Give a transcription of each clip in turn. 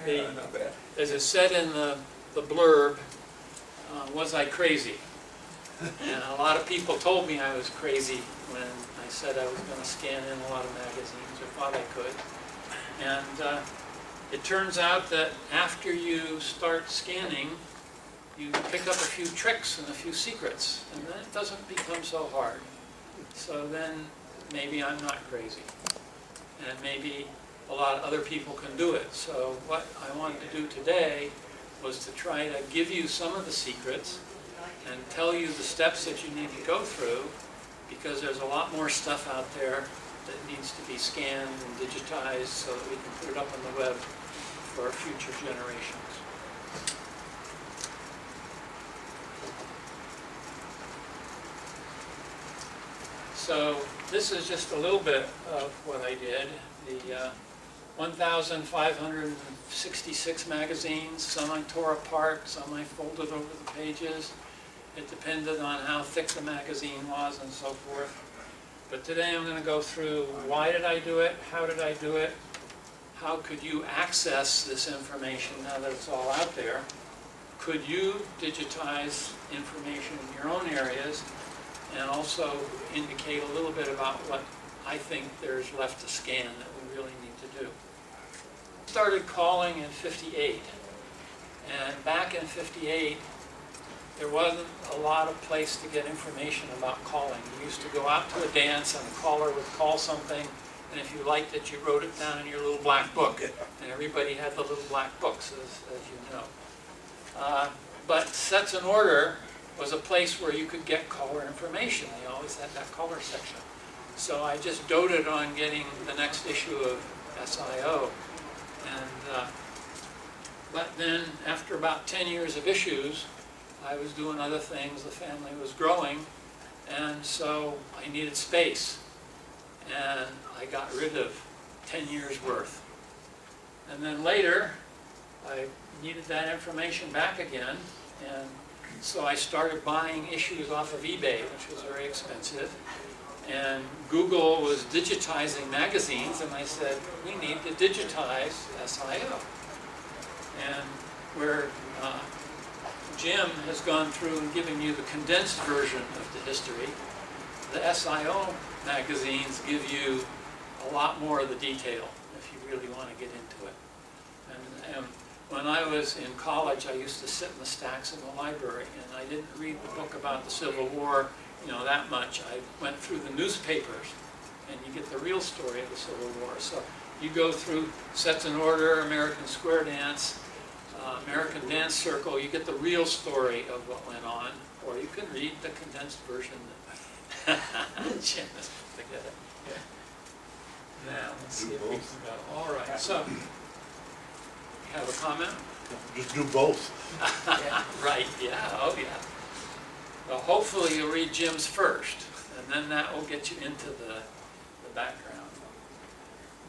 Not bad. As it said in the blurb, was I crazy? And a lot of people told me I was crazy when I said I was going to scan in a lot of magazines, or thought I could. And it turns out that after you start scanning, you pick up a few tricks and a few secrets, and then it doesn't become so hard. So then maybe I'm not crazy, and maybe a lot of other people can do it. So what I wanted to do today was to try to give you some of the secrets and tell you the steps that you need to go through, because there's a lot more stuff out there that needs to be scanned and digitized so that we can put it up on the web for future generations. So this is just a little bit of what I did. The 1,566 magazines, some I tore apart, some I folded over the pages. It depended on how thick the magazine was and so forth. But today I'm going to go through why did I do it, how did I do it, how could you access this information now that it's all out there, could you digitize information in your own areas, and also indicate a little bit about what I think there's left to scan that we really need to do. I started calling in '58, and back in '58 there wasn't a lot of place to get information about calling. You used to go out to a dance and a caller would call something, and if you liked it, you wrote it down in your little black book, and everybody had the little black books, as you know. But Sets in Order was a place where you could get caller information. They always had that caller section. So I just doted on getting the next issue of SIO. And, but then, after about 10 years of issues, I was doing other things, the family was growing, and so I needed space. And I got rid of 10 years worth. And then later, I needed that information back again, and so I started buying issues off of eBay, which was very expensive. And Google was digitizing magazines, and I said, we need to digitize SIO. And where Jim has gone through and given you the condensed version of the history, the SIO magazines give you a lot more of the detail if you really want to get into it. And when I was in college, I used to sit in the stacks in the library, and I didn't read the book about the Civil War, that much. I went through the newspapers, and you get the real story of the Civil War. So you go through Sets in Order, American Square Dance, American Dance Circle, you get the real story of what went on, or you can read the condensed version that Jim has put together. Yeah. Now, let's see if we can go. All right, so, you have a comment? Just do both. Yeah, right, yeah, oh yeah. Well, hopefully you'll read Jim's first, and then that will get you into the background.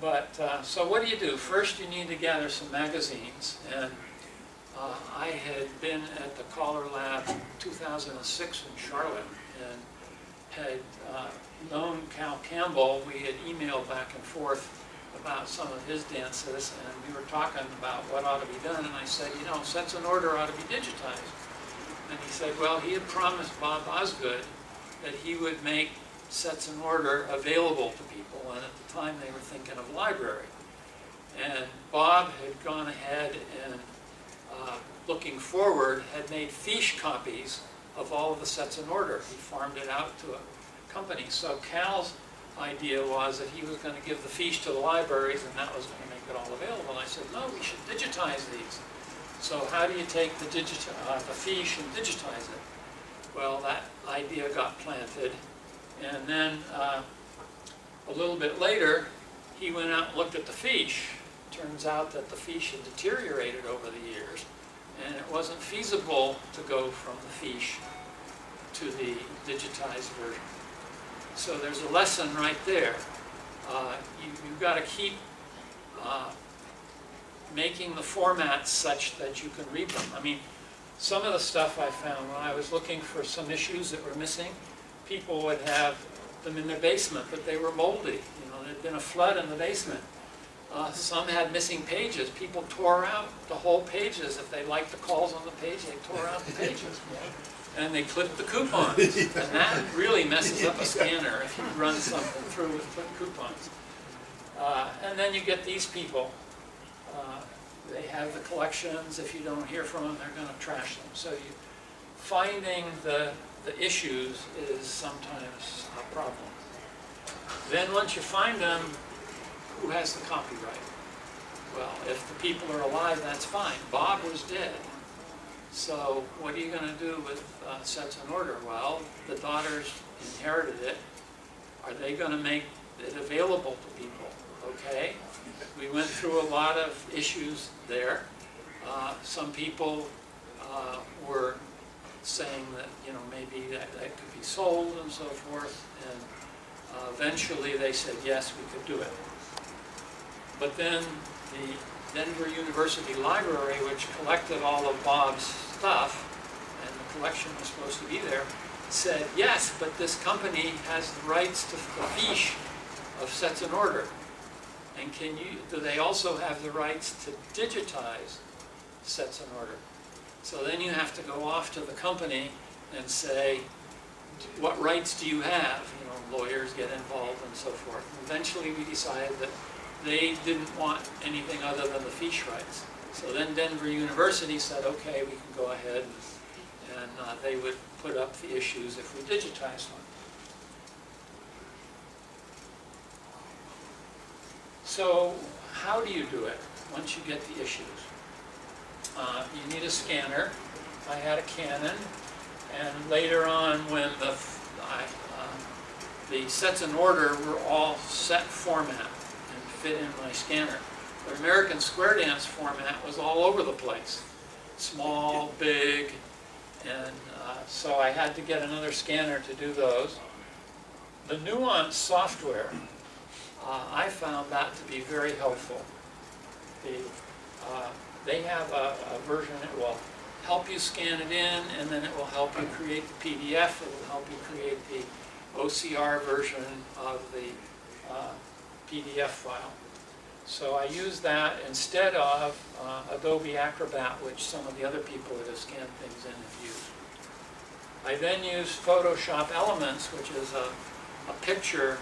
But, so what do? First you need to gather some magazines, and I had been at the Caller Lab in 2006 in Charlotte, and had known Cal Campbell. We had emailed back and forth about some of his dances, and we were talking about what ought to be done, and I said, Sets in Order ought to be digitized. And he said, well, he had promised Bob Osgood that he would make Sets in Order available to people, and at the time they were thinking of library. And Bob had gone ahead and, looking forward, had made fiche copies of all of the Sets in Order. He farmed it out to a company. So Cal's idea was that he was going to give the fiche to the libraries, and that was going to make it all available. And I said, no, we should digitize these. So how do you take the fiche and digitize it? Well, that idea got planted. And then a little bit later, he went out and looked at the fiche. Turns out that the fiche had deteriorated over the years, and it wasn't feasible to go from the fiche to the digitized version. So there's a lesson right there. You've got to keep making the formats such that you can read them. I mean, some of the stuff I found when I was looking for some issues that were missing, people would have them in their basement, but they were moldy. There'd been a flood in the basement. Some had missing pages. People tore out the whole pages. If they liked the calls on the page, they tore out the pages. And they clipped the coupons. And that really messes up a scanner if you run something through with clipped coupons. And then you get these people. They have the collections. If you don't hear from them, they're going to trash them. So finding the issues is sometimes a problem. Then once you find them, who has the copyright? Well, if the people are alive, that's fine. Bob was dead. So what are you going to do with Sets in Order? Well, the daughters inherited it. Are they going to make it available to people? Okay. We went through a lot of issues there. Some people were saying that, maybe that could be sold and so forth. And eventually they said, yes, we could do it. But then the Denver University Library, which collected all of Bob's stuff, and the collection was supposed to be there, said, yes, but this company has the rights to the fiche of Sets in Order. And do they also have the rights to digitize Sets in Order? So then you have to go off to the company and say, what rights do you have? Lawyers get involved and so forth. And eventually we decided that they didn't want anything other than the fiche rights. So then Denver University said, okay, we can go ahead, and they would put up the issues if we digitized one. So how do you do it once you get the issues? You need a scanner. I had a Canon, and later on when the Sets in Order were all set format and fit in my scanner. The American Square Dance format was all over the place. Small, big, and so I had to get another scanner to do those. The Nuance software, I found that to be very helpful. They have a version that will help you scan it in, and then it will help you create the PDF. It will help you create the OCR version of the PDF file. So I use that instead of Adobe Acrobat, which some of the other people that have scanned things in have used. I then use Photoshop Elements, which is a picture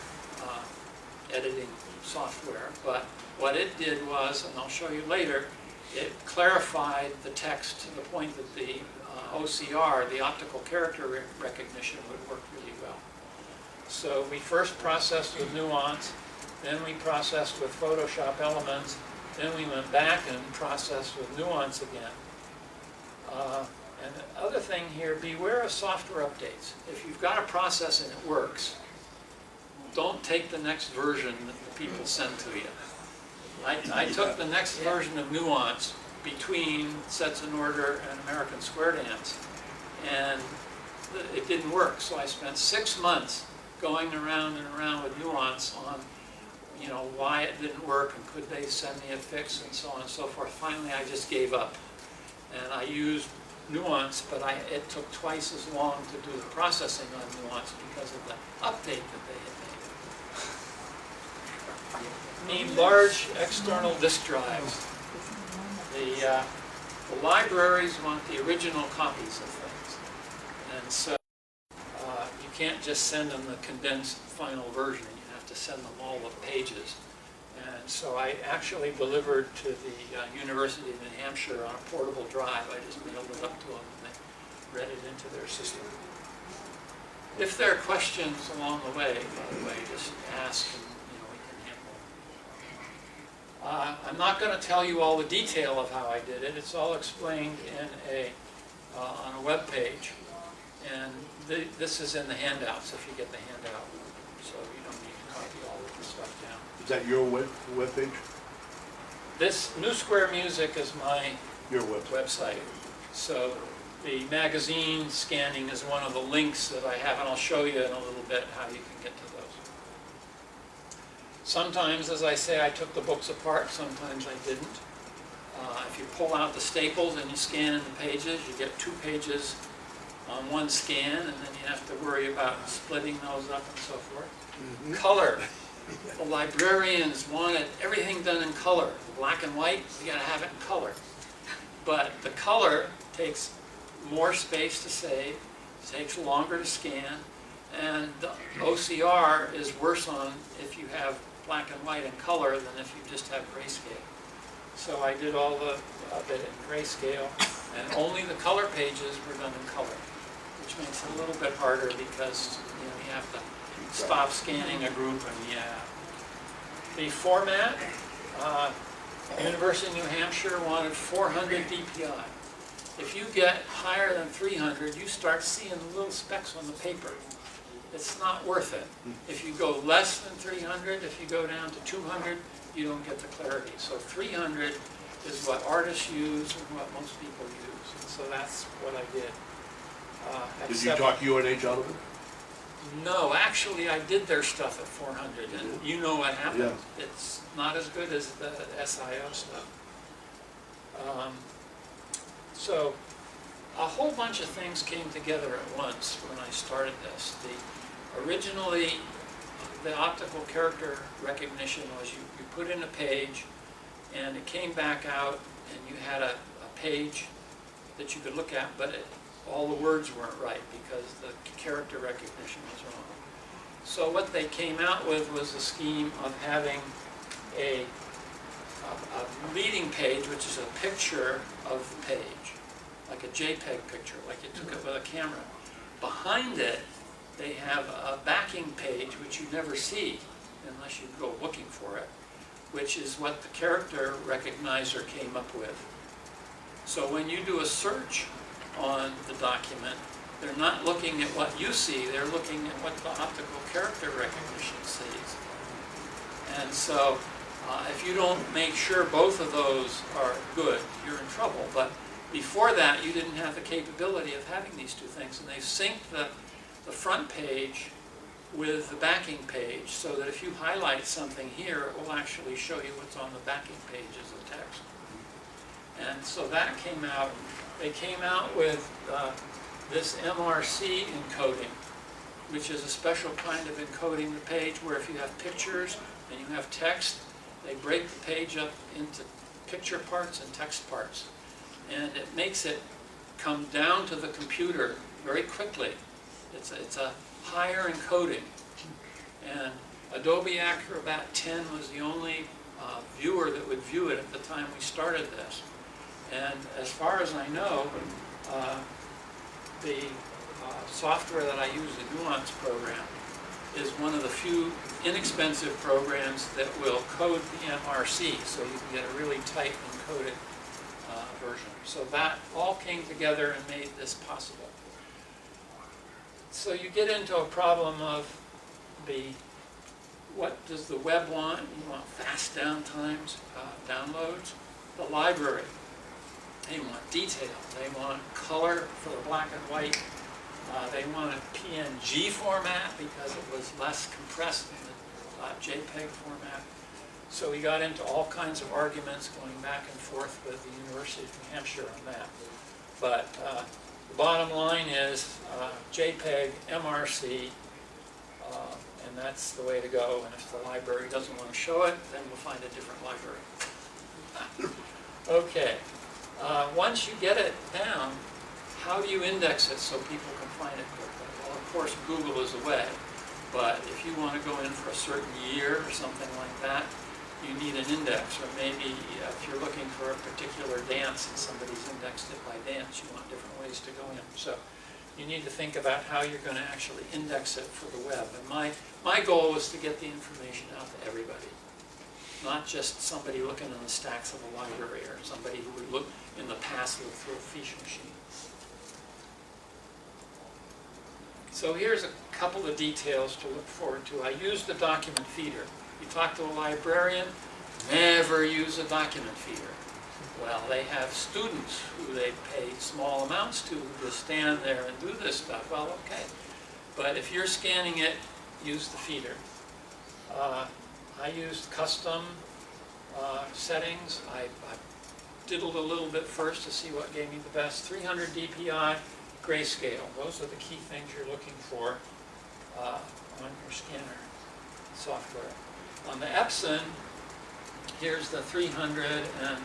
editing software. But what it did was, and I'll show you later, it clarified the text to the point that the OCR, the optical character recognition, would work really well. So we first processed with Nuance, then we processed with Photoshop Elements, then we went back and processed with Nuance again. And the other thing here, beware of software updates. If you've got a process and it works, don't take the next version that the people send to you. I took the next version of Nuance between Sets in Order and American Square Dance, and it didn't work. So I spent 6 months going around and around with Nuance on, why it didn't work and could they send me a fix and so on and so forth. Finally, I just gave up, and I used Nuance, but it took twice as long to do the processing on Nuance because of the update that they had made. Need large external disk drives. The libraries want the original copies of things, and so you can't just send them the condensed final version. You have to send them all the pages. And so I actually delivered to the University of New Hampshire on a portable drive. I just mailed it up to them, and they read it into their system. If there are questions along the way, by the way, just ask, and we can handle them. I'm not going to tell you all the detail of how I did it. It's all explained in on a web page, and this is in the handouts if you get the handout, so you don't need to copy all of the stuff down. Is that your web page? This New Square Music is your website. So the magazine scanning is one of the links that I have, and I'll show you in a little bit how you can get to those. Sometimes, as I say, I took the books apart, sometimes I didn't. If you pull out the staples and you scan in the pages, you get 2 pages on one scan, and then you have to worry about splitting those up and so forth. Mm-hmm. Color. The librarians wanted everything done in color. Black and white, you gotta have it in color. But the color takes more space to save, takes longer to scan, and the OCR is worse on if you have black and white and color than if you just have grayscale. So I did all the bit in grayscale, and only the color pages were done in color, which makes it a little bit harder because you have to stop scanning a group and The format, University of New Hampshire wanted 400 DPI. If you get higher than 300, you start seeing the little specks on the paper. It's not worth it. If you go less than 300, if you go down to 200, you don't get the clarity. So 300 is what artists use and what most people use. And so that's what I did. Did you talk UNH out of it? No, actually I did their stuff at 400, and you know what happened. Yeah. It's not as good as the SIO stuff. So a whole bunch of things came together at once when I started this. Originally, the optical character recognition was you put in a page and it came back out and you had a page that you could look at, but all the words weren't right because the character recognition was wrong. So what they came out with was a scheme of having a leading page, which is a picture of the page, like a JPEG picture, like you took it with a camera. Behind it, they have a backing page, which you never see unless you go looking for it, which is what the character recognizer came up with. So when you do a search on the document, they're not looking at what you see, they're looking at what the optical character recognition sees. And so if you don't make sure both of those are good, you're in trouble. But before that, you didn't have the capability of having these two things, and they've synced the front page with the backing page so that if you highlight something here, it will actually show you what's on the backing page as a text. And so that came out. They came out with this MRC encoding, which is a special kind of encoding the page where if you have pictures and you have text, they break the page up into picture parts and text parts. And it makes it come down to the computer very quickly. It's a higher encoding. And Adobe Acrobat 10 was the only viewer that would view it at the time we started this. And as far as I know, the software that I use, the Nuance program, is one of the few inexpensive programs that will code the MRC, so you can get a really tight encoded version. So that all came together and made this possible. So you get into a problem of what does the web want? You want fast downtimes, downloads. The library, they want detail. They want color for the black and white. They want a PNG format because it was less compressed than the JPEG format. So we got into all kinds of arguments going back and forth with the University of New Hampshire on that. But the bottom line is JPEG, MRC, and that's the way to go. And if the library doesn't want to show it, then we'll find a different library. Okay. Once you get it down, how do you index it so people can find it quickly? Well, of course, Google is a way. But if you want to go in for a certain year or something like that, you need an index. Or maybe if you're looking for a particular dance and somebody's indexed it by dance, you want different ways to go in. So you need to think about how you're going to actually index it for the web. And my goal was to get the information out to everybody, not just somebody looking in the stacks of a library or somebody who would look in the past look through a fiche machine. So here's a couple of details to look forward to. I used the document feeder. You talk to a librarian, never use a document feeder. Well, they have students who they pay small amounts to who just stand there and do this stuff. Well, okay. But if you're scanning it, use the feeder. I used custom settings. I diddled a little bit first to see what gave me the best. 300 DPI, grayscale. Those are the key things you're looking for on your scanner software. On the Epson, here's the 300 and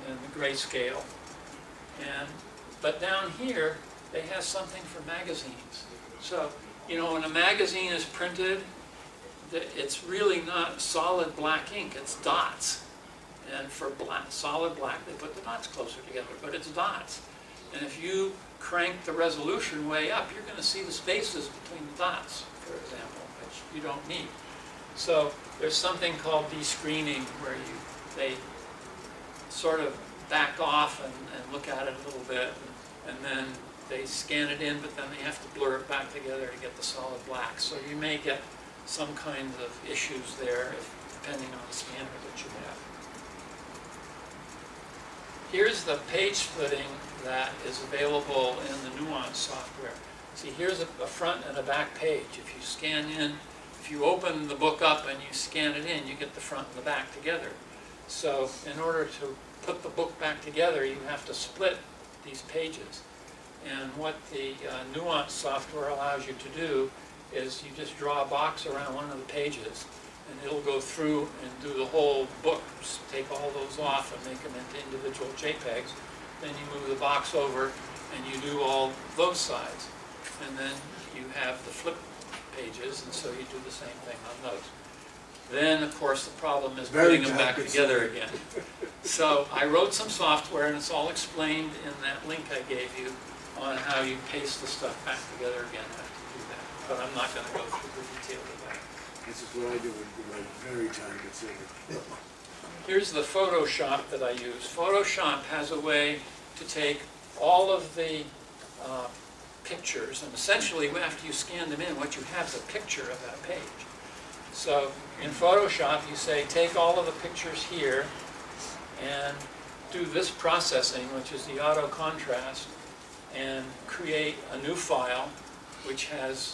the grayscale. But down here, they have something for magazines. So, you know, when a magazine is printed, it's really not solid black ink, it's dots. And for solid black, they put the dots closer together, but it's dots. And if you crank the resolution way up, you're going to see the spaces between the dots, for example, which you don't need. So there's something called descreening, where they sort of back off and look at it a little bit, and then they scan it in, but then they have to blur it back together to get the solid black. So you may get some kinds of issues there, depending on the scanner that you have. Here's the page splitting that is available in the Nuance software. See, here's a front and a back page. If you scan in, if you open the book up and you scan it in, you get the front and the back together. So in order to put the book back together, you have to split these pages. And what the Nuance software allows you to do is you just draw a box around one of the pages, and it'll go through and do the whole book, just take all those off and make them into individual JPEGs. Then you move the box over and you do all those sides. And then you have the flip pages, and so you do the same thing on those. Then, of course, the problem is putting them back together again. So I wrote some software, and it's all explained in that link I gave you on how you paste the stuff back together again, how to do that. But I'm not going to go through the details of that. This is what I do with my very time consuming. Here's the Photoshop that I use. Photoshop has a way to take all of the pictures, and essentially after you scan them in, what you have is a picture of that page. So in Photoshop, you say, take all of the pictures here and do this processing, which is the auto contrast, and create a new file which has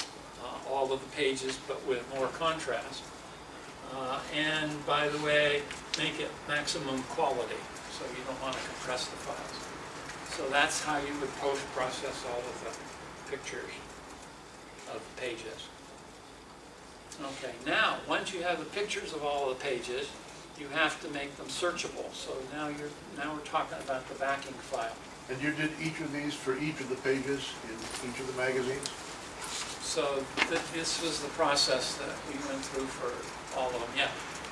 all of the pages but with more contrast. And by the way, make it maximum quality, so you don't want to compress the files. So that's how you would post-process all of the pictures of the pages. Okay, now, once you have the pictures of all of the pages, you have to make them searchable. So now we're talking about the backing file. And you did each of these for each of the pages in each of the magazines? So this was the process that we went through for all of them, yeah.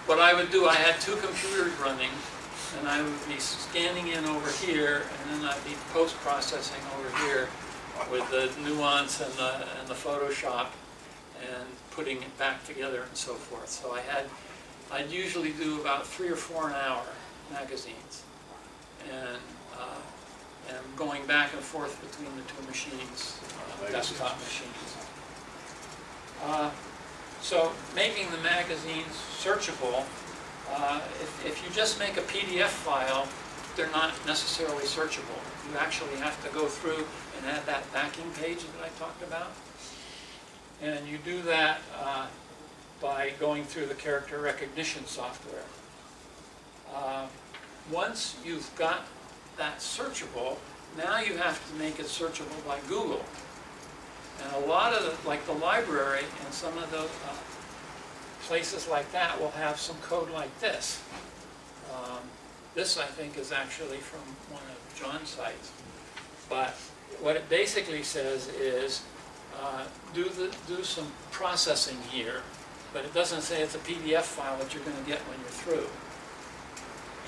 What I would do, I had two computers running, and I would be scanning in over here, and then I'd be post-processing over here with the Nuance and the Photoshop, and putting it back together and so forth. So I'd usually do about 3 or 4 an hour magazines, and going back and forth between the two machines, desktop machines. So making the magazines searchable, if you just make a PDF file, they're not necessarily searchable. You actually have to go through and add that backing page that I talked about. And you do that by going through the character recognition software. Once you've got that searchable, now you have to make it searchable by Google. And a lot of like the library and some of the places like that will have some code like this. This, I think, is actually from one of John's sites. But what it basically says is, do some processing here, but it doesn't say it's a PDF file that you're going to get when you're through.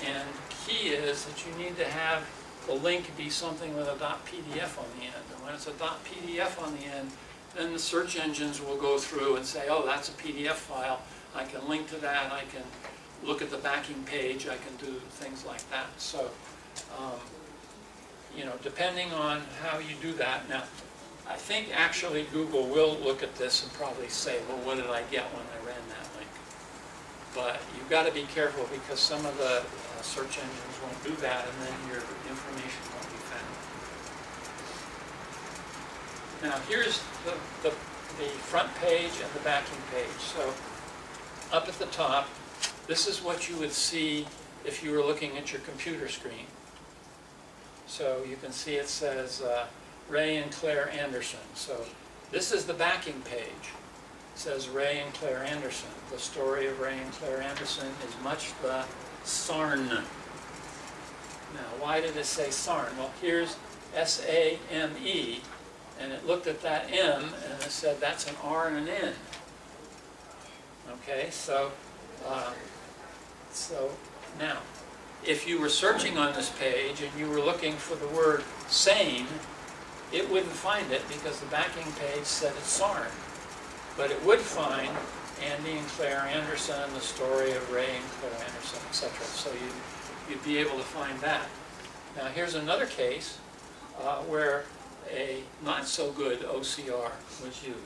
And key is that you need to have the link be something with a .pdf on the end. And when it's a .pdf on the end, then the search engines will go through and say, oh, that's a PDF file. I can link to that. I can look at the backing page. I can do things like that. So, you know, depending on how you do that. Now, I think actually Google will look at this and probably say, well, what did I get when I ran that link? But you've got to be careful because some of the search engines won't do that, and then your information won't be found. Now here's the front page and the backing page. So up at the top, this is what you would see if you were looking at your computer screen. So you can see it says Ray and Claire Anderson. So this is the backing page. says Ray and Claire Anderson. The story of Ray and Claire Anderson is much the SARN. Now, why did it say SARN? Well, here's S-A-M-E, and it looked at that M, and it said that's an R and an N. Okay, so now, if you were searching on this page and you were looking for the word sane, it wouldn't find it because the backing page said it's SARN. But it would find Andy and Claire Anderson, the story of Ray and Claire Anderson, etc. So you'd be able to find that. Now here's another case where a not-so-good OCR was used.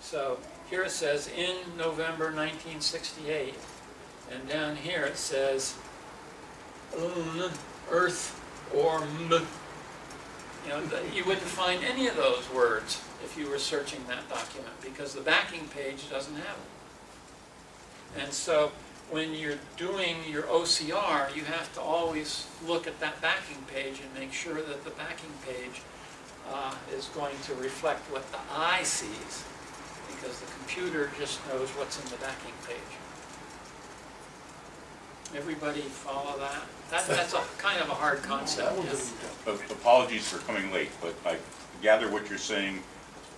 So here it says, in November 1968, and down here it says, earth, or m. You know, you wouldn't find any of those words if you were searching that document because the backing page doesn't have it. And so when you're doing your OCR, you have to always look at that backing page and make sure that the backing page is going to reflect what the eye sees, because the computer just knows what's in the backing page. Everybody follow that? That's a kind of a hard concept. Yes. Apologies for coming late, but I gather what you're saying.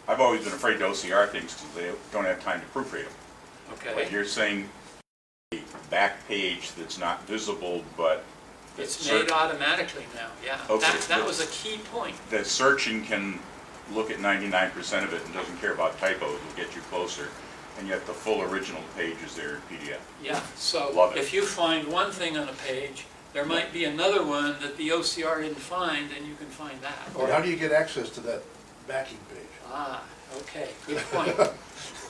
I've always been afraid to OCR things because they don't have time to proofread them. Okay. But you're saying a back page that's not visible, but It's made automatically now, yeah. Okay. That was a key point. that searching can look at 99% of it and doesn't care about typos, will get you closer, and yet the full original page is there in PDF. Yeah, so Love it. if you find one thing on a page, there might be another one that the OCR didn't find, and you can find that. And how do you get access to that backing page? Ah, okay, good point.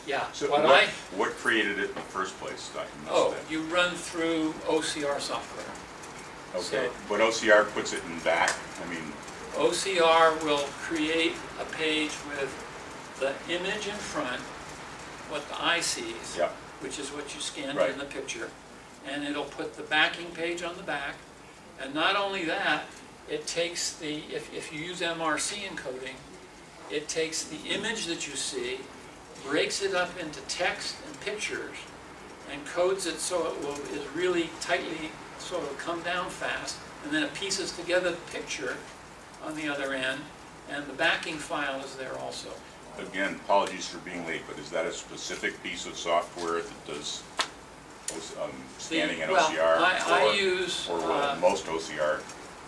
Yeah, So what created it in the first place? I missed Oh, that. you run through OCR software. Okay, so- but OCR puts it in back, I mean, OCR will create a page with the image in front, what the eye sees, yeah, which is what you scanned Right. in the picture, and it'll put the backing page on the back. And not only that, it takes the, if you use MRC encoding, it takes the image that you see, breaks it up into text and pictures, and codes it so is really tightly, so it'll come down fast, and then it pieces together the picture on the other end, and the backing file is there also. again, apologies for being late, but is that a specific piece of software that does scanning and Well, OCR? I use, Or will most OCR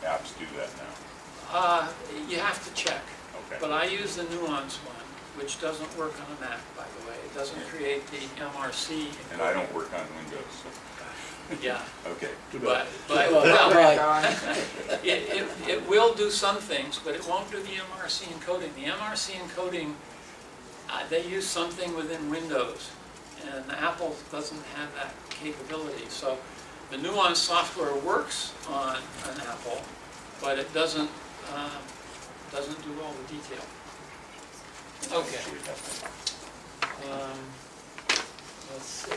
apps do that now? you have to check, Okay. but I use the Nuance one, which doesn't work on a Mac, by the way. It doesn't create the MRC. And I don't work on Windows, so, Yeah, okay. but, it will do some things, but it won't do the MRC encoding. The MRC encoding, they use something within Windows, and Apple doesn't have that capability. So the Nuance software works on an Apple, but it doesn't do all the detail. Okay. Let's see.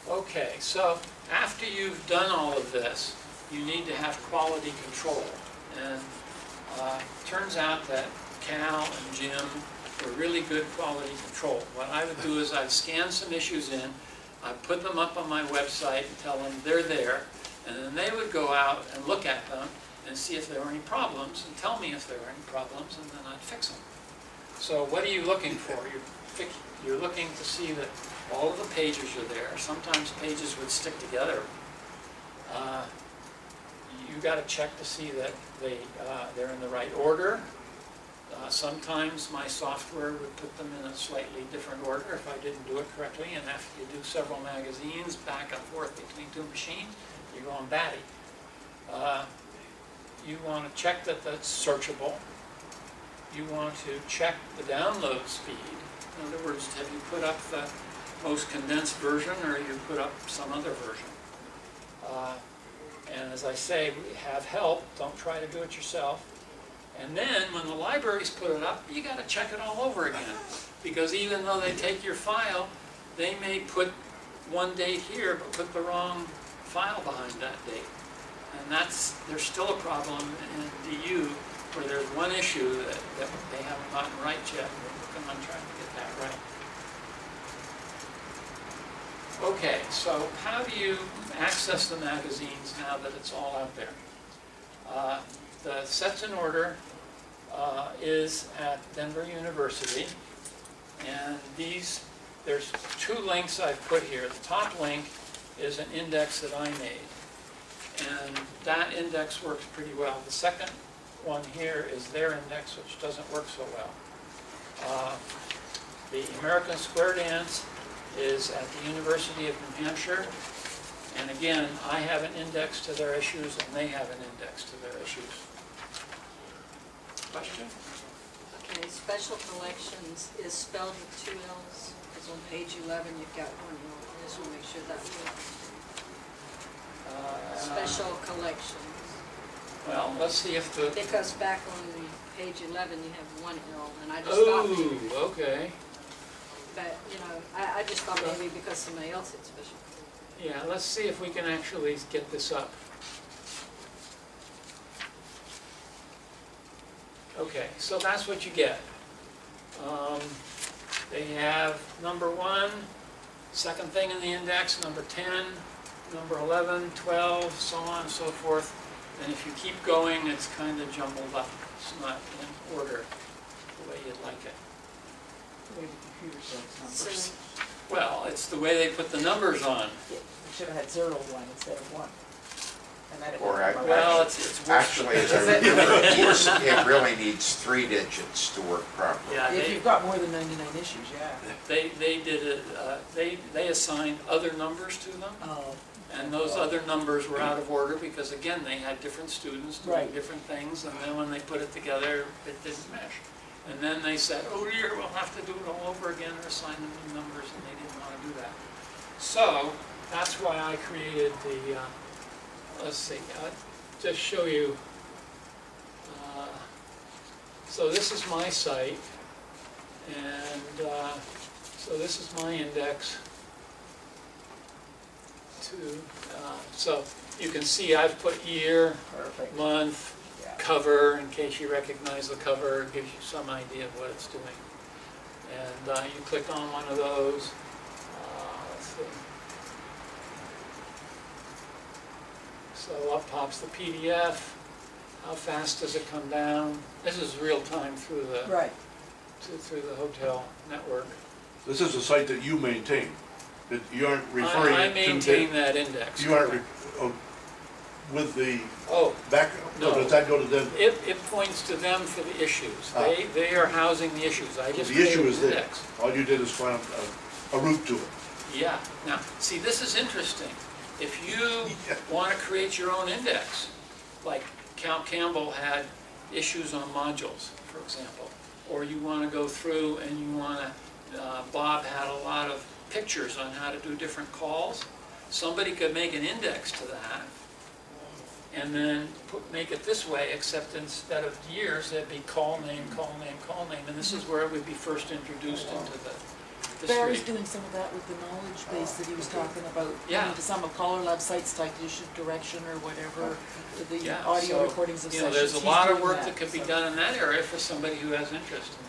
Okay, so after you've done all of this, you need to have quality control. And turns out that Cal and Jim were really good quality control. What I would do is I'd scan some issues in, I'd put them up on my website and tell them they're there, and then they would go out and look at them and see if there were any problems and tell me if there were any problems, and then I'd fix them. So what are you looking for? You're looking to see that all of the pages are there. Sometimes pages would stick together. You've got to check to see that they're in the right order. Sometimes my software would put them in a slightly different order if I didn't do it correctly, and after you do several magazines back and forth between two machines, you're going batty. You want to check that that's searchable. You want to check the download speed. In other words, have you put up the most condensed version, or you put up some other version? And as I say, have help. Don't try to do it yourself. And then when the libraries put it up, you got to check it all over again, because even though they take your file, they may put one date here but put the wrong file behind that date. And there's still a problem in DU where there's one issue that they haven't gotten right yet, we're working on trying to get that right. Okay, so how do you access the magazines now that it's all out there? The Sets in Order is at Denver University, and there's two links I've put here. The top link is an index that I made, and that index works pretty well. The second one here is their index, which doesn't work so well. The American Square Dance is at the University of New Hampshire, and again, I have an index to their issues, and they have an index to their issues. Question? Okay, special collections is spelled with 2 L's, because on page 11 you've got 1 L. I just want to make sure that works. Special collections. Well, let's see if the... Because back on page 11 you have 1 L, and I just thought maybe, Oh, okay. but, you know, I just thought maybe because somebody else had special collections. Yeah, let's see if we can actually get this up. Okay, so that's what you get. They have number 1, second thing in the index, number 10, number 11, 12, so on and so forth. And if you keep going, it's kind of jumbled up. It's not in order the way you'd like it. The way the computer says numbers. So, Well, it's the way they put the numbers on. Yeah, we should have had 0, 1 instead of 1. And that Or I- Well, it's worse. Actually, it really needs 3 digits to work properly. Yeah, if you've got more than 99 issues, yeah. they did it, they assigned other numbers to them, Oh, and those other numbers were out of order because, again, they had different students doing Right. different things, and then when they put it together, it didn't mesh. And then they said, oh dear, we'll have to do it all over again or assign them new numbers, and they didn't want to do that. So, that's why I created the, let's see, I'll just show you. So this is my site, and so this is my index to, so you can see I've put year, perfect. month, Yeah. cover, in case you recognize the cover, it gives you some idea of what it's doing. And you click on one of those. Let's see. So up pops the PDF. How fast does it come down? This is real time through the Right. through the hotel network. This is a site that you maintain, that you aren't referring to. I maintain that index. You aren't, with the Oh, back, No. does that go to them? it points to them for the issues. Ah. They are housing the issues. I just The issue created is an there. index. All you did is find a route to it. Yeah, now, see, this is interesting. If you Yeah. want to create your own index, like Cal Campbell had issues on modules, for example, or you want to go through and you want to, Bob had a lot of pictures on how to do different calls. Somebody could make an index to that and then make it this way, except instead of years, it'd be call name, call name, call name, and this is where it would be first introduced into the Barry's history. doing some of that with the knowledge base that he was talking about. Yeah. Into some of Color Lab sites, citation direction or whatever, the Yeah, audio so, recordings of you know, sessions. there's a He's lot of doing work that could be so. done in that area for somebody who has interest in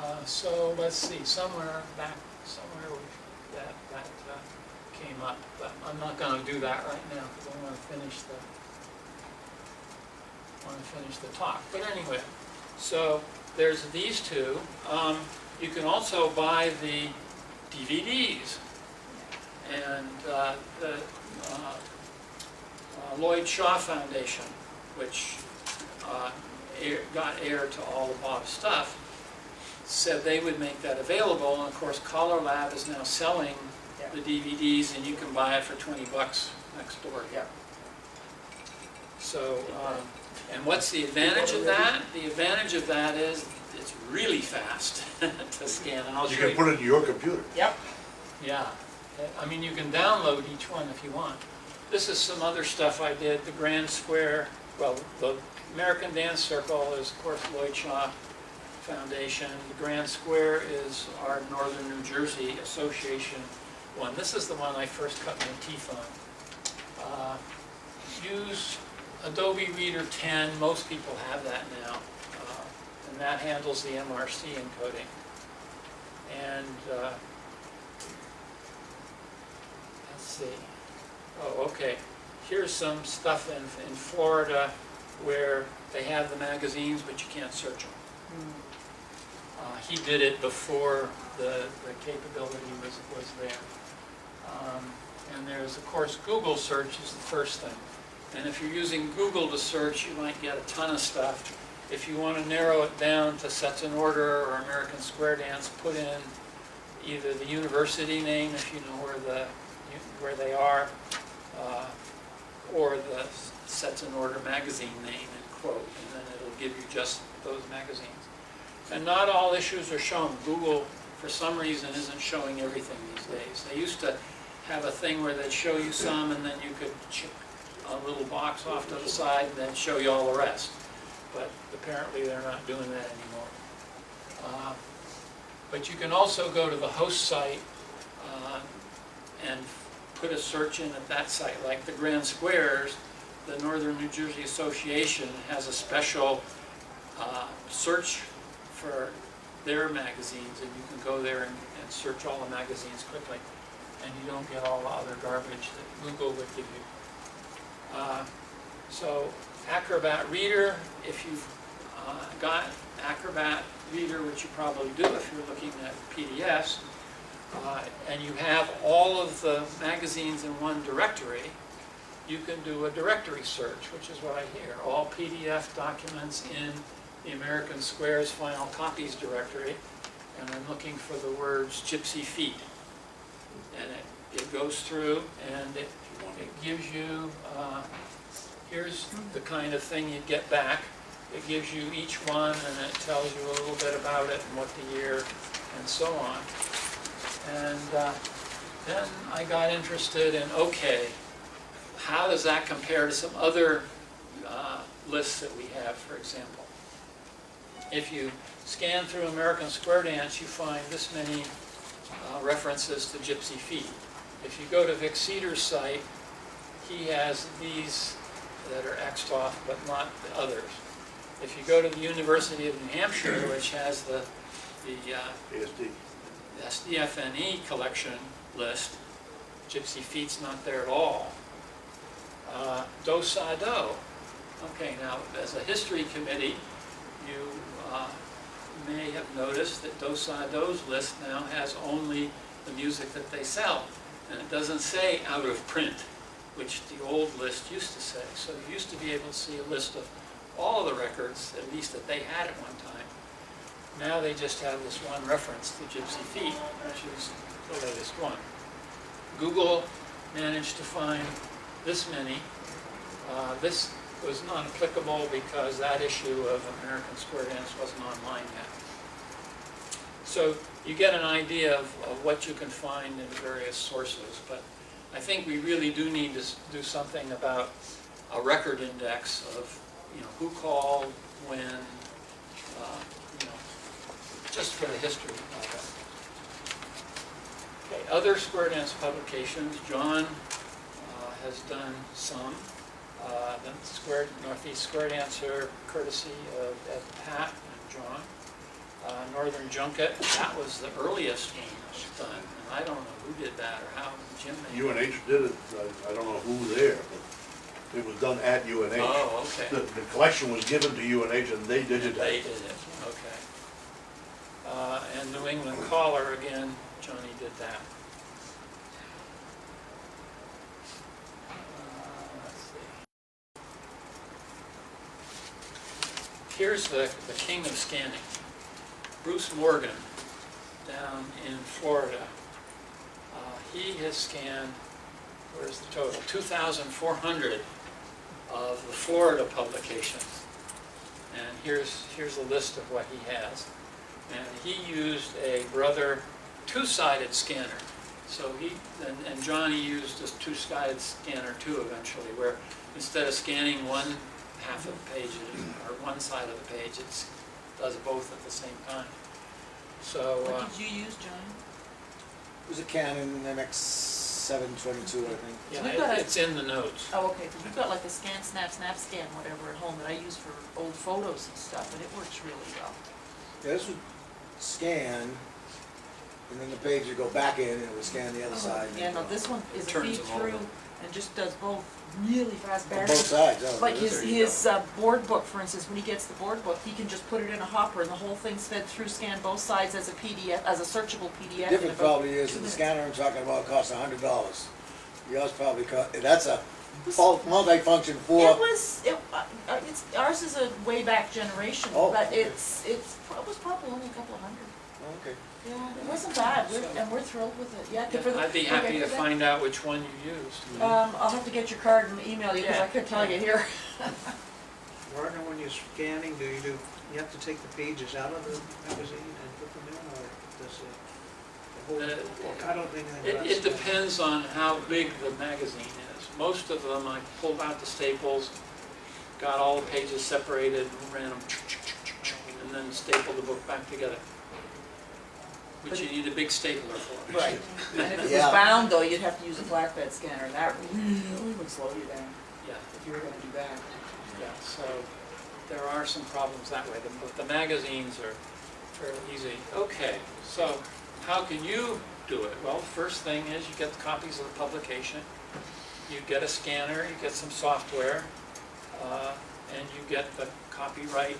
that. So let's see, somewhere that came up, but I'm not going to do that right now because I want to finish the talk. But anyway, so there's these two. You can also buy the DVDs, and the Lloyd Shaw Foundation, which got heir to all of Bob's stuff, said they would make that available, and of course Color Lab is now selling Yeah. the DVDs, and you can buy it for $20 next door. Yeah. So, and what's the advantage of that? The advantage of that is it's really fast to scan, and I'll You show can you. put it in your computer. Yep. Yeah, I mean, you can download each one if you want. This is some other stuff I did, the Grand Square, well, the American Dance Circle is, of course, Lloyd Shaw Foundation. The Grand Square is our Northern New Jersey Association one. This is the one I first cut my teeth on. Use Adobe Reader 10, most people have that now, and that handles the MRC encoding. And let's see. Oh, okay. Here's some stuff in Florida where they have the magazines, but you can't search them. He did it before the capability was there. And there's, of course, Google search is the first thing. And if you're using Google to search, you might get a ton of stuff. If you want to narrow it down to Sets in Order or American Square Dance, put in either the university name, if you know where they are, or the Sets in Order magazine name and quote, and then it'll give you just those magazines. And not all issues are shown. Google, for some reason, isn't showing everything these days. They used to have a thing where they'd show you some, and then you could check a little box off to the side and then show you all the rest. But apparently they're not doing that anymore. But you can also go to the host site and put a search in at that site. Like the Grand Squares, the Northern New Jersey Association has a special search for their magazines, and you can go there and search all the magazines quickly, and you don't get all the other garbage that Google would give you. So Acrobat Reader, if you've got Acrobat Reader, which you probably do if you're looking at PDFs, and you have all of the magazines in one directory, you can do a directory search, which is what I hear. All PDF documents in the American Squares Final Copies directory, and I'm looking for the words Gypsy Feet. And it goes through and it gives you, here's the kind of thing you get back. It gives you each one, and it tells you a little bit about it and what the year and so on. And then I got interested in, okay, how does that compare to some other lists that we have, for example? If you scan through American Square Dance, you find this many references to Gypsy Feet. If you go to Vic Cedar's site, he has these that are X'd off, but not the others. If you go to the University of New Hampshire, which has the ASD. SDFNE collection list, Gypsy Feet's not there at all. Do Sa Do. Okay, now as a history committee, you may have noticed that Do Sa Do's list now has only the music that they sell, and it doesn't say out of print, which the old list used to say. So you used to be able to see a list of all the records, at least that they had at one time. Now they just have this one reference to Gypsy Feet, which is the latest one. Google managed to find this many. This was not applicable because that issue of American Square Dance wasn't online yet. So you get an idea of what you can find in various sources, but I think we really do need to do something about a record index of, who called, when, just for the history of it. Okay, other Square Dance publications, John has done some. The Northeast Square Dancer, courtesy of Ed Pat and John. Northern Junket, that was the earliest done, and I don't know who did that or how Jim made it. UNH did it, I don't know who there, but it was done at UNH. Oh, okay. The collection was given to UNH and they digitized They it. did it, okay. And New England Caller, again, Johnny did that. Let's see. Here's the king of scanning, Bruce Morgan, down in Florida. He has scanned, where's the total? 2,400 of the Florida publications. And here's a list of what he has. And he used a Brother two-sided scanner. So and Johnny used a two-sided scanner too eventually, where instead of scanning one half of the page or one side of the page, it does both at the same time. So What did you use, John? It was a Canon MX 722, I think. Yeah, we've got a- it's in the notes. Oh, okay, 'cause we've got like a scan, snap, scan, whatever at home that I use for old photos and stuff, and it works really well. Yeah, this would scan, and then the page would go back in, and it would scan the other side. and Yeah, no, go. this one is a Turns feed them over. through and just does both really fast. On Barry. both sides, oh. Like there you his board book, for instance, when he gets the board book, he can just put it in a hopper and the whole thing's fed through, scan both sides as a PDF, as a searchable go. PDF. Difference in about probably is 2 that the minutes. scanner I'm talking about costs $100. Yours probably cost, that's a multi-function It for, was, ours is a way back generation, Oh, but okay. it was probably only a couple of hundred. okay. Yeah, it wasn't bad, and we're thrilled with it, yeah. for the- I'd be happy to find out which one you used. I'll have to get your card and email you, because I couldn't tell you here. Wagner, when you're scanning, you have to take the pages out of the magazine and put them in, or does it, I don't think anything about It depends on how big the magazine is. Most of them, I pulled out the staples, got all the pages separated, and ran them, and then stapled the book back together. Which you need a big stapler for. Right, and if it was Yeah. bound though, you'd have to use a flatbed scanner, and that really would slow you down Yeah, if you were gonna do that. yeah, so there are some problems that way, but the magazines are fairly easy. Okay, so how can you do it? Well, the first thing is you get the copies of the publication, you get a scanner, you get some software, and you get the copyright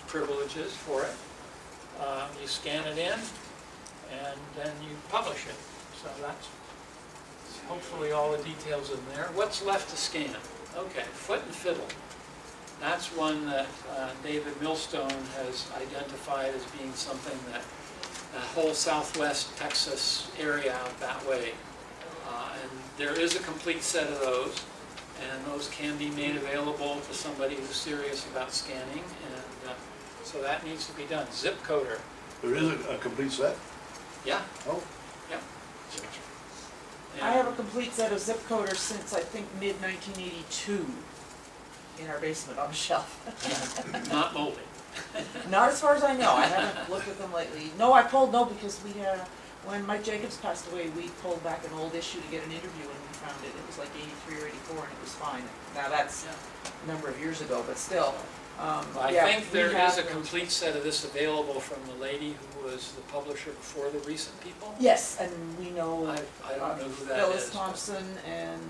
privileges for it. You scan it in, and then you publish it. So that's hopefully all the details in there. What's left to scan? Okay, Foot and Fiddle. That's one that David Millstone has identified as being something that the whole southwest Texas area out that way. And there is a complete set of those, and those can be made available to somebody who's serious about scanning, and so that needs to be done. Zip coder, There is a complete set? yeah, Oh, yeah. I have a complete set of zip coders since, I think, mid-1982 in our basement on a shelf. Not moldy. Not as far as I know, I haven't looked at them lately. No, because we had, when Mike Jacobs passed away, we pulled back an old issue to get an interview and we found it. It was like 83 or 84 and it was fine. Now that's a number of years ago, but still. I yeah, think we there have is a those. complete set of this available from the lady who was the publisher before the recent people. Yes, and we know I don't know who that Phyllis is. Thompson and,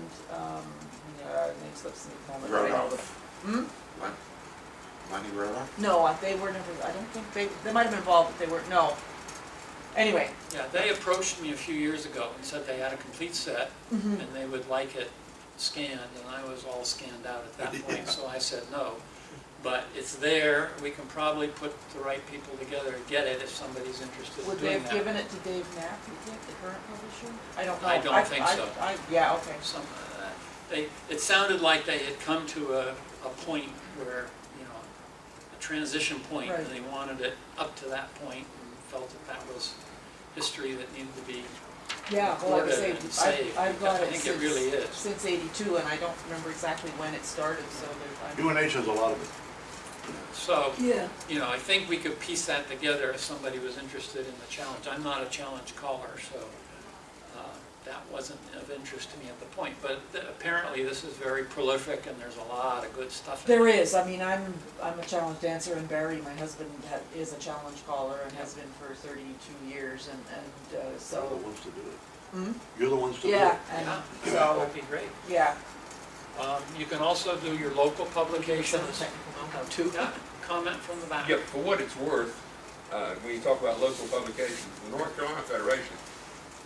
name slips me at the moment. but I know them. Hmm? Money roller? No, they were never, I don't think they might have been involved, but they weren't, no. Anyway. Yeah, they approached me a few years ago and said they had a complete set Mhm. and they would like it scanned, and I was all scanned out at that point, so I said no. But it's there, we can probably put the right people together to get it if somebody's interested in Would they doing have that. given it to Dave Knapp, you think, the current publisher? I don't know. I don't think so. Yeah, okay. Something like that. It sounded like they had come to a point where, a transition point, and Right. they wanted it up to that point and felt that that was history that needed to be Yeah, well, like I say, recorded and saved. I've got because it I think it really is. since '82, and I don't remember exactly when it started, so UNH has a lot of it. So, Yeah. I think we could piece that together if somebody was interested in the challenge. I'm not a challenge caller, so that wasn't of interest to me at the point. But apparently this is very prolific and there's a lot of good stuff in There it. is, I mean, I'm a challenge dancer, and Barry, my husband, is a challenge caller and has been for 32 years, and You're the so, ones to do it. hmm? You're the ones to do it. Yeah, and Yeah, so, that'd be great. yeah. You can also do your local Some publications. technical know-how too. Yeah, comment from the back. Yeah, for what it's worth, when you talk about local publications, the North Carolina Federation,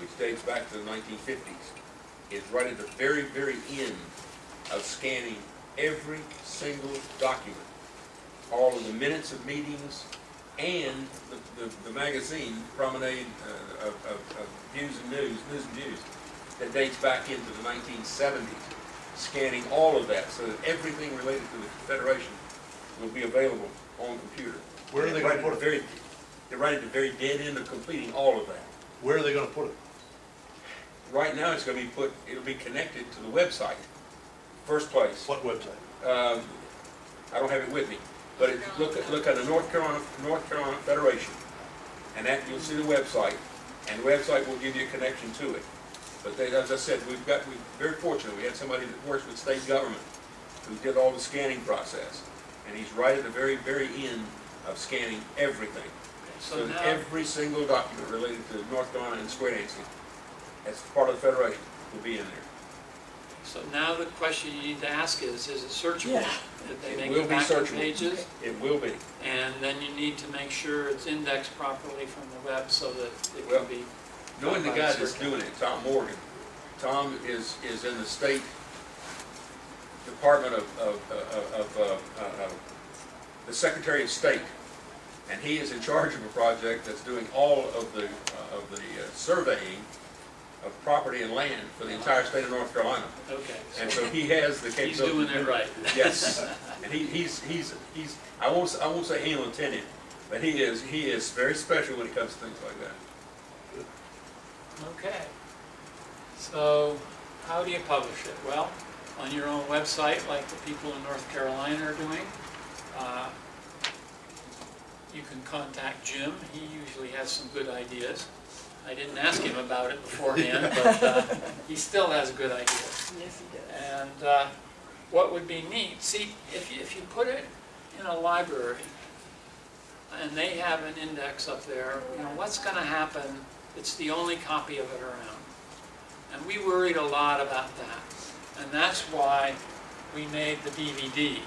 which dates back to the 1950s, is right at the very, very end of scanning every single document, all of the minutes of meetings, and the magazine Promenade of Views and News and Views, that dates back into the 1970s, scanning all of that so that everything related to the Federation will be available on computer. Where are they gonna put it? They're right at the very dead end of completing all of that. Where are they gonna put it? Right now, it's going to be it'll be connected to the website, first place. What website? I don't have it with me, but look at the North Carolina Federation, and that you'll see the website, and the website will give you a connection to it. But they, as I said, we're very fortunate, we had somebody that works with state government who did all the scanning process. And he's right at the very, very end of scanning everything. So So that now, every single document related to North Carolina and square dancing, as part of the Federation, will be in there. so now the question you need to ask is it searchable? Yeah. Did they It make will it be back in searchable. pages? It will be. And then you need to make sure it's indexed properly from the web so that it Well, can be. Knowing the done by guy the that's circuit. doing it, Tom Morgan, Tom is in the state department of the Secretary of State. And he is in charge of a project that's doing all of the surveying of property and land for the entire state of North Carolina. Okay. And so he has the He's capability. doing it right. Yes, and he's, I won't say anal attentive, but he is very special when it comes to things like that. Okay. So how do you publish it? Well, on your own website, like the people in North Carolina are doing. You can contact Jim. He usually has some good ideas. I didn't ask him about it beforehand, but he still has good ideas. Yes, he does. And what would be neat, see, if you put it in a library and they have an index up there, you know, what's going to happen? It's the only copy of it around. And we worried a lot about that. And that's why we made the DVD.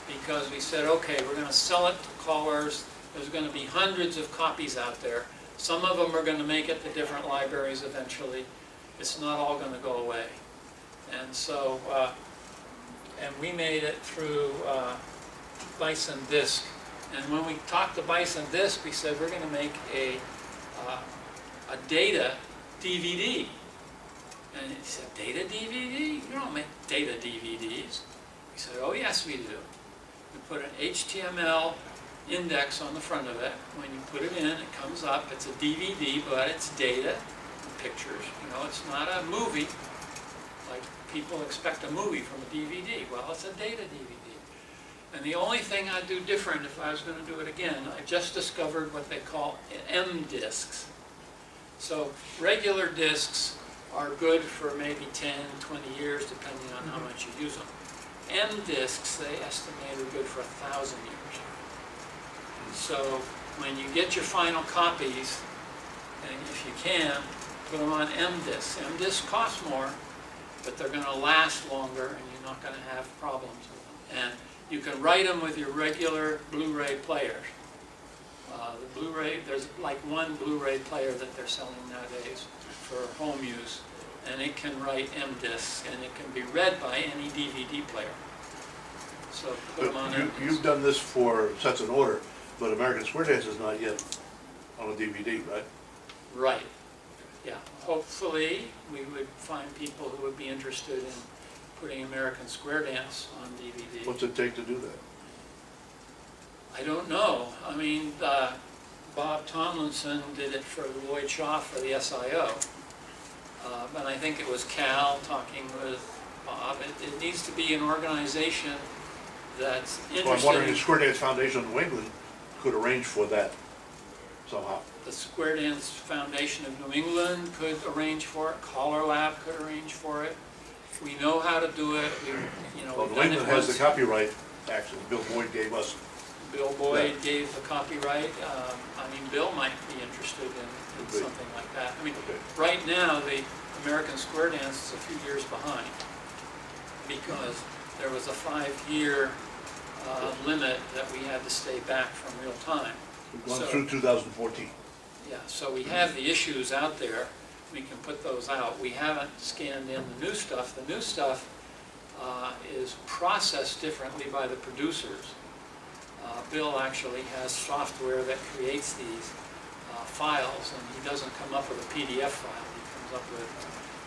Because we said, okay, we're going to sell it to callers. There's going to be hundreds of copies out there. Some of them are going to make it to different libraries eventually. It's not all going to go away. And so, and we made it through Bison Disc. And when we talked to Bison Disc, we said we're going to make a data DVD. And he said, data DVD? You don't make data DVDs. We said, oh yes we do. We put an HTML index on the front of it. When you put it in, it comes up. It's a DVD, but it's data, pictures. You know, it's not a movie, like people expect a movie from a DVD. Well, it's a data DVD. And the only thing I'd do different if I was going to do it again, I just discovered what they call M discs. So regular discs are good for maybe 10, 20 years, depending on how much you use them. M discs, they estimate, are good for 1,000 years. So when you get your final copies, and if you can, put them on M discs. M discs cost more, but they're going to last longer, and you're not going to have problems with them. And you can write them with your regular Blu-ray players. The Blu-ray, there's like one Blu-ray player that they're selling nowadays for home use, and it can write M discs, and it can be read by any DVD player. So put them on But M you've discs. done this for Sets in Order, but American Square Dance is not yet on a DVD, right? Right. Yeah. Hopefully, we would find people who would be interested in putting American Square Dance on DVD. What's it take to do that? I don't know. I mean, Bob Tomlinson did it for Lloyd Shaw for the SIO. But I think it was Cal talking with Bob. It needs to be an organization that's Well, I'm interested wondering in if Square Dance Foundation of New England could arrange for that somehow. the Square Dance Foundation of New England could arrange for it. Collar Lab could arrange for it. We know how to do it. Well, We've New done England it has the once. copyright, actually, Bill Boyd gave us. Bill Boyd gave the copyright. I mean, Bill might be interested in Could be. something like that. I mean, Okay. right now, the American Square Dance is a few years behind because there was a 5-year limit that we had to stay back from real time. We've gone So- through 2014. Yeah, so we have the issues out there. We can put those out. We haven't scanned in the new stuff. The new stuff is processed differently by the producers. Bill actually has software that creates these files, and he doesn't come up with a PDF file. He comes up with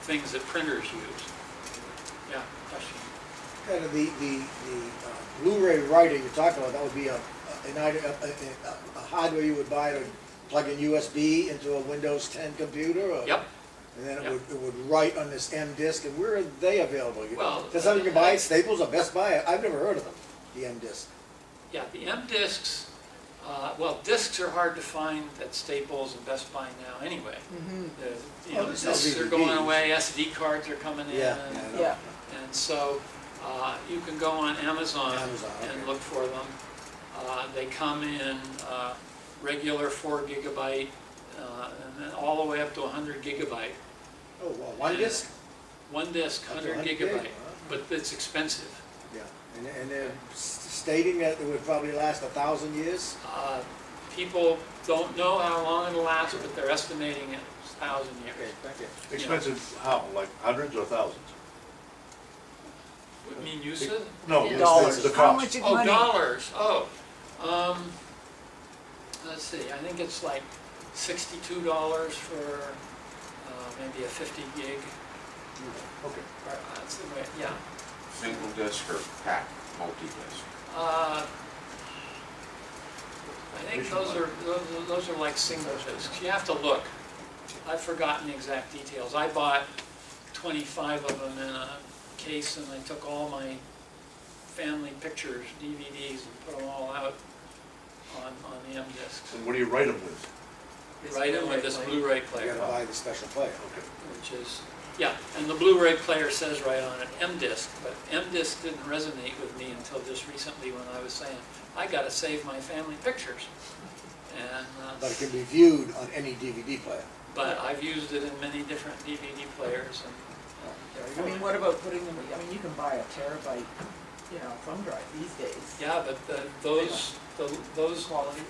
things that printers use. Yeah, question. Kind of the Blu-ray writer you're talking about, that would be a hardware you would buy to plug in USB into a Windows 10 computer? Or, Yep. And then Yep. it would write on this M disc, and where are they available? Well, Is that something you can buy at Staples or Best Buy? I've never heard of them, the M disc. Yeah, the M discs, Well, discs are hard to find at Staples and Best Buy now anyway. The, you Oh, know, there's no discs are going DVDs. away, SD cards are coming in. Yeah, yeah, I know. Yeah, And so, you can go on Amazon Amazon, and okay. look for them. They come in, regular 4 gigabyte, and then all the way up to 100 gigabyte. Oh, well, one disc? One disc, Up to 100 100 gigabyte, gig, but it's expensive. Yeah, and they're stating that it would probably last 1,000 years? People don't know how long it'll last, but they're estimating it 1,000 Okay, years. thank you. Expensive how, like hundreds or thousands? I mean, you said? No, Yeah. the- Dollars. the How cost. much Oh, money? dollars, oh. Let's see, I think it's like $62 for maybe a 50 gig. Okay. That's the way, yeah. Single disc or pack, multi-disc? I think those are like single discs. You have to look. I've forgotten the exact details. I bought 25 of them in a case, and I took all my family pictures, DVDs, and put them all out on the M discs. And what do you write them with? Write them with this Blu-ray You player, gotta buy the special player. Okay. which is, yeah, and the Blu-ray player says right on it, M disc, but M disc didn't resonate with me until just recently when I was saying, I gotta save my family pictures. And, But it can be viewed on any DVD player. but I've used it in many different DVD players, and I mean, what about putting them, I mean, you can buy a terabyte, you know, thumb drive these days. yeah, but those, Quality.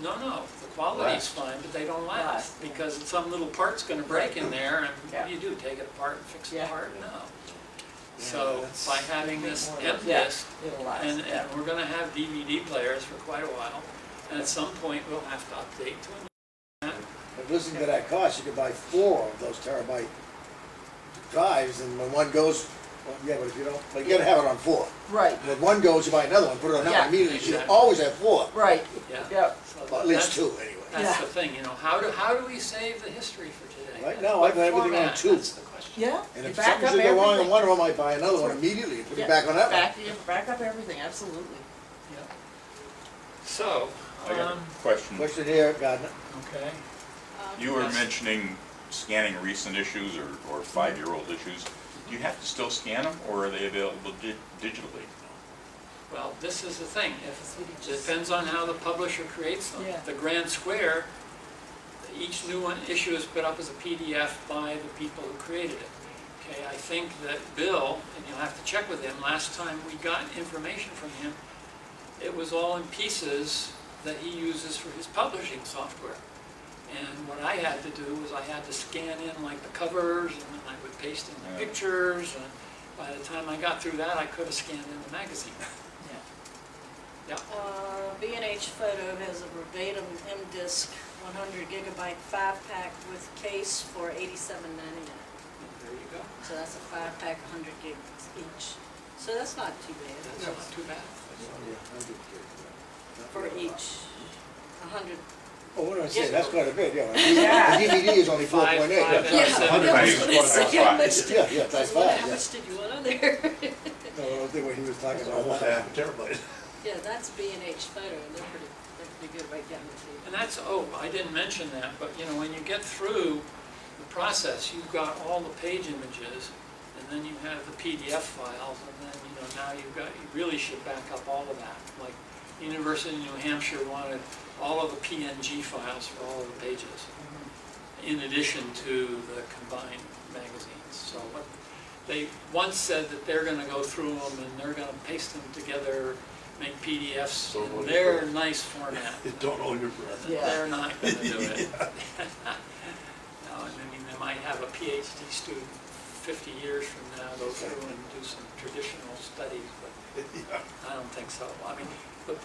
no, the quality's Last. fine, but they don't last, Last, yeah. because some little part's gonna break in there, and Yeah. what do you do, take it apart and fix it Yeah. apart? No. Yeah, So, that's- by having this M Yeah. disc, It'll last. and we're gonna have DVD players for quite a while, and at some point, we'll have to update to a But listen to that cost, you could buy 4 of those terabyte drives, and when one goes, well, yeah, but if you don't, but you gotta have it on 4. Right, When one goes, you buy another one, put it on that Yeah. one immediately, you should Exactly. always have 4. right, yeah. yeah. So Well, at least that's- 2, anyway. That's Yeah. the thing, you know, how do we save the history for today? Right now, What I've got everything on format? 2. That's the question. Yeah, And you if back something up should go wrong on everything. one of them, I buy another one immediately and put Yeah. it back on that one. Back up everything, absolutely. Yeah. So, I got a question. Question here, Gardner. okay. You were Yes. mentioning scanning recent issues or 5-year-old issues. Do you have to still scan them, or are they available digitally? Well, this is the thing, it depends on how the publisher creates them. Yeah. The Grand Square, each new one issue is put up as a PDF by the people who created it. Okay, I think that Bill, and you'll have to check with him, last time we got information from him, it was all in pieces that he uses for his publishing software. And what I had to do was I had to scan in like the covers, and then I would paste in the Yeah. pictures, and by the time I got through that, I could have scanned in the magazine. Yeah. B&H Photo has a verbatim M-Disc 100 gigabyte 5-pack with case for $87.99. There you go. So that's a 5-pack, 100 gigs each. So that's not too That's bad. not too bad. For each, 100. Oh, what did I say? That's quite a bit, yeah. Yeah. The DVD is only 4.8. Five and Yeah, seven. Yeah, 100 I was gigs, gonna say, how much did- yeah, I was that's wondering, fine, how yeah. much did you want on there? No, I don't think what he was talking It's about. almost a half a terabyte. Yeah, that's B&H Photo, and they're pretty good right down the feet. And that's, oh, I didn't mention that, but you know, when you get through the process, you've got all the page images, and then you have the PDF files, and then, you know, now you really should back up all of that. Like, University of New Hampshire wanted all of the PNG files for all of the pages, in addition to the combined magazines. So what they once said that they're gonna go through them and they're gonna paste them together, make PDFs So in what- their nice format. Don't hold your breath. Yeah. They're not gonna do it. No, and I mean, they might have a PhD student 50 years from now go through and do some traditional studies, but I don't think so. I mean,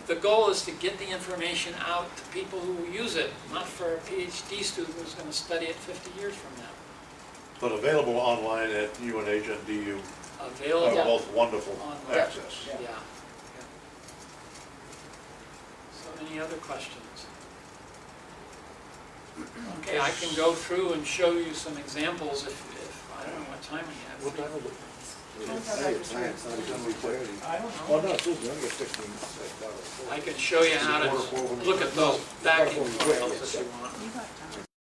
the goal is to get the information out to people who will use it, not for a PhD student who's gonna study it 50 years from now. But available online at UNH and DU, Available. are both wonderful Online. access. Yeah. So any other questions? Okay, I can go through and show you some examples if I don't know what time we have. What time is it? Hey, it's nice, it's not even 3:30. I don't Oh, know. no, it's only, I get 15 minutes. I can show you how to look at those backing No, files if you want. You got time.